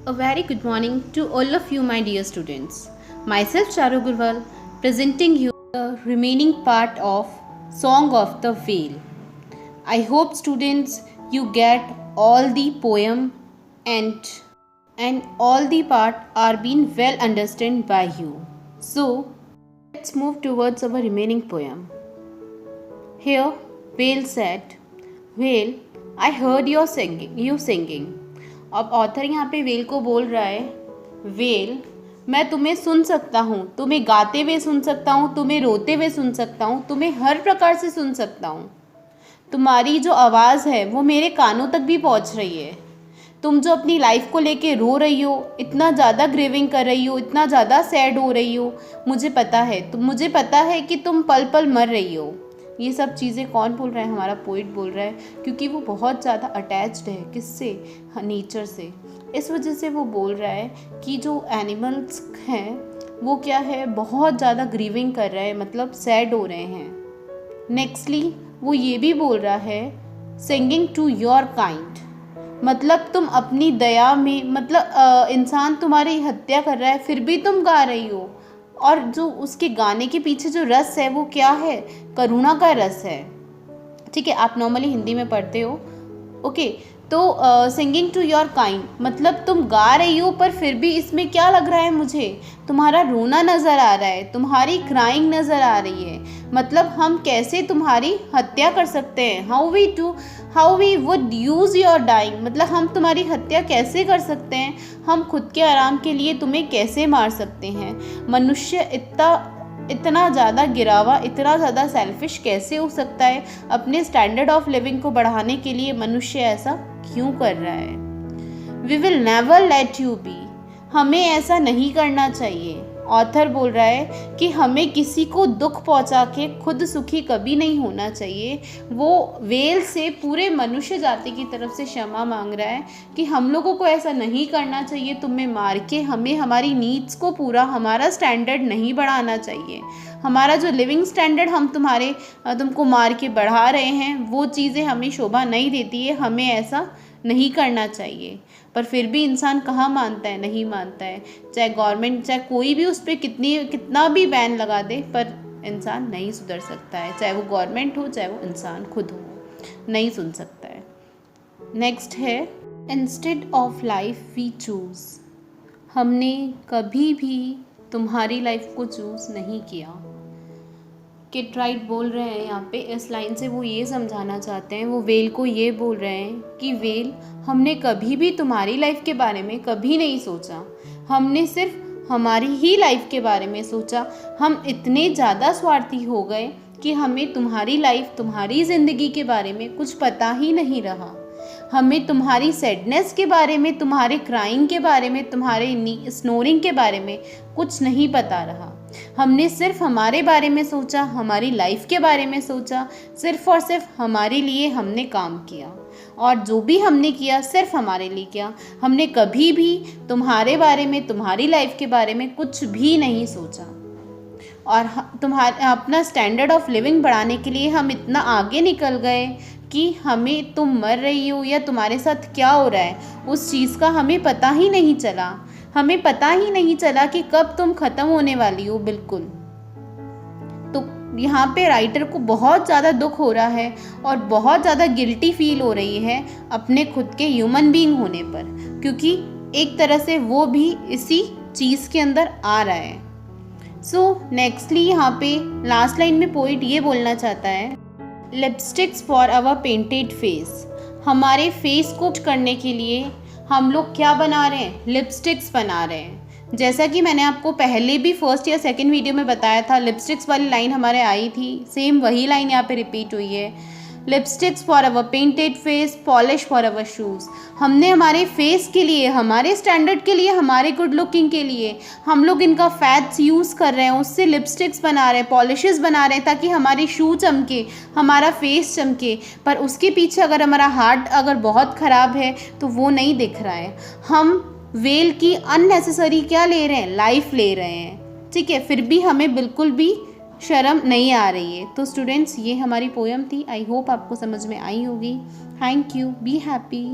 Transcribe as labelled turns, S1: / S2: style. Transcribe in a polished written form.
S1: A very good morning to all of you, my dear students. Myself, Charu Gurwal, presenting you the remaining part of Song of the Whale. I hope, students, you get all the poem and all the part are being well understood by you. So, let's move towards our remaining poem. Here, Whale said, "Whale, I heard you singing." अब author यहाँ पे well को बोल रहा है, well, मैं तुम्हें सुन सकता हूँ, तुम्हें गाते हुए सुन सकता हूँ, तुम्हें रोते हुए सुन सकता हूँ, तुम्हें हर प्रकार से सुन सकता हूँ। तुम्हारी जो आवाज़ है वो मेरे कानों तक भी पहुँच रही है। तुम जो अपनी लाइफ को लेके रो रही हो, इतना ज़्यादा ग्रेविंग कर रही हो, इतना ज़्यादा सैड हो रही हो, मुझे पता है कि तुम पल पल मर रही हो। ये सब चीज़ें कौन बोल रहा है? हमारा पोइट बोल रहा है, क्योंकि वो बहुत ज़्यादा अटैच्ड है किससे? नेचर से। इस वजह से वो बोल रहा है कि जो एनिमल्स हैं वो क्या है, बहुत ज़्यादा ग्रीविंग कर रहे हैं, मतलब सैड हो रहे हैं। नेक्स्टली वो ये भी बोल रहा है, सिंगिंग टू योर काइंड, मतलब तुम अपनी दया में, मतलब इंसान तुम्हारी हत्या कर रहा है फिर भी तुम गा रही हो। और जो उसके गाने के पीछे जो रस है वो क्या है? करुणा का रस है। ठीक है, आप नॉर्मली हिंदी में पढ़ते हो। ओके, तो सिंगिंग टू योर काइंड, मतलब तुम गा रही हो पर फिर भी इसमें क्या लग रहा है मुझे? तुम्हारा रोना नज़र आ रहा है, तुम्हारी क्राइंग नज़र आ रही है। मतलब हम कैसे तुम्हारी हत्या कर सकते हैं? How we would use your dying, मतलब हम तुम्हारी हत्या कैसे कर सकते हैं? हम खुद के आराम के लिए तुम्हें कैसे मार सकते हैं? मनुष्य इतना ज़्यादा गिरावा, इतना ज़्यादा सेल्फिश कैसे हो सकता है? अपने स्टैंडर्ड ऑफ लिविंग को बढ़ाने के लिए मनुष्य ऐसा क्यों कर रहा है? We will never let you be, हमें ऐसा नहीं करना चाहिए। ऑथर बोल रहा है कि हमें किसी को दुख पहुंचा के खुद सुखी कभी नहीं होना चाहिए। वो वेल से पूरे मनुष्य जाति की तरफ से क्षमा मांग रहा है कि हम लोगों को ऐसा नहीं करना चाहिए, तुम्हें मार के हमें हमारी नीड्स को पूरा, हमारा स्टैंडर्ड नहीं बढ़ाना चाहिए। हमारा जो लिविंग स्टैंडर्ड हम तुमको मार के बढ़ा रहे हैं, वो चीज़ें हमें शोभा नहीं देती है, हमें ऐसा नहीं करना चाहिए। पर फिर भी इंसान कहाँ मानता है? नहीं मानता है। चाहे गवर्नमेंट, चाहे कोई भी उस पर कितना भी बैन लगा दे, पर इंसान नहीं सुधर सकता है। चाहे वो गवर्नमेंट हो, चाहे वो इंसान खुद हो, नहीं सुन सकता है। नेक्स्ट है, instead of life we choose, हमने कभी भी तुम्हारी लाइफ को चूज़ नहीं किया। किट राइट बोल रहे हैं यहाँ पे, इस लाइन से वो ये समझाना चाहते हैं, वो वेल को ये बोल रहे हैं कि वेल, हमने कभी भी तुम्हारी लाइफ के बारे में कभी नहीं सोचा, हमने सिर्फ हमारी ही लाइफ के बारे में सोचा। हम इतने ज़्यादा स्वार्थी हो गए कि हमें तुम्हारी लाइफ, तुम्हारी ज़िंदगी के बारे में कुछ पता ही नहीं रहा। हमें तुम्हारी सैडनेस के बारे में, तुम्हारे क्राइंग के बारे में, तुम्हारे स्नोरिंग के बारे में कुछ नहीं पता रहा। हमने सिर्फ हमारे बारे में सोचा, हमारी लाइफ के बारे में सोचा, सिर्फ और सिर्फ हमारे लिए हमने काम किया, और जो भी हमने किया सिर्फ हमारे लिए किया। हमने कभी भी तुम्हारे बारे में, तुम्हारी लाइफ के बारे में कुछ भी नहीं सोचा। और तुम्हारे अपना स्टैंडर्ड ऑफ लिविंग बढ़ाने के लिए हम इतना आगे निकल गए कि हमें तुम मर रही हो या तुम्हारे साथ क्या हो रहा है, उस चीज़ का हमें पता ही नहीं चला। हमें पता ही नहीं चला कि कब तुम ख़त्म होने वाली हो, बिल्कुल। तो यहाँ पे राइटर को बहुत ज़्यादा दुख हो रहा है और बहुत ज़्यादा गिल्टी फील हो रही है अपने खुद के ह्यूमन बीइंग होने पर, क्योंकि एक तरह से वो भी इसी चीज़ के अंदर आ रहा है। सो नेक्स्टली यहाँ पे लास्ट लाइन में पोइट ये बोलना चाहता है, lipsticks for our painted face, हमारे फेस को करने के लिए हम लोग क्या बना रहे हैं? लिपस्टिक्स बना रहे हैं। जैसा कि मैंने आपको पहले भी फर्स्ट या सेकंड वीडियो में बताया था, लिपस्टिक्स वाली लाइन हमारे आई थी, सेम वही लाइन यहाँ पे रिपीट हुई है। Lipsticks for our painted face, polish for our shoes, हमने हमारे फेस के लिए, हमारे स्टैंडर्ड के लिए, हमारे गुड लुकिंग के लिए हम लोग इनका फैट्स यूज़ कर रहे हैं, उससे लिपस्टिक्स बना रहे हैं, पॉलिशेस बना रहे हैं, ताकि हमारी शू चमके, हमारा फेस चमके। पर उसके पीछे अगर हमारा हार्ट अगर बहुत ख़राब है तो वो नहीं दिख रहा है। हम वेल की अननेसेसरी क्या ले रहे हैं? लाइफ ले रहे हैं। ठीक है, फिर भी हमें बिल्कुल भी शर्म नहीं आ रही है। तो स्टूडेंट्स, ये हमारी पोयम थी। आई होप आपको समझ में आई होगी। Thank you, be happy.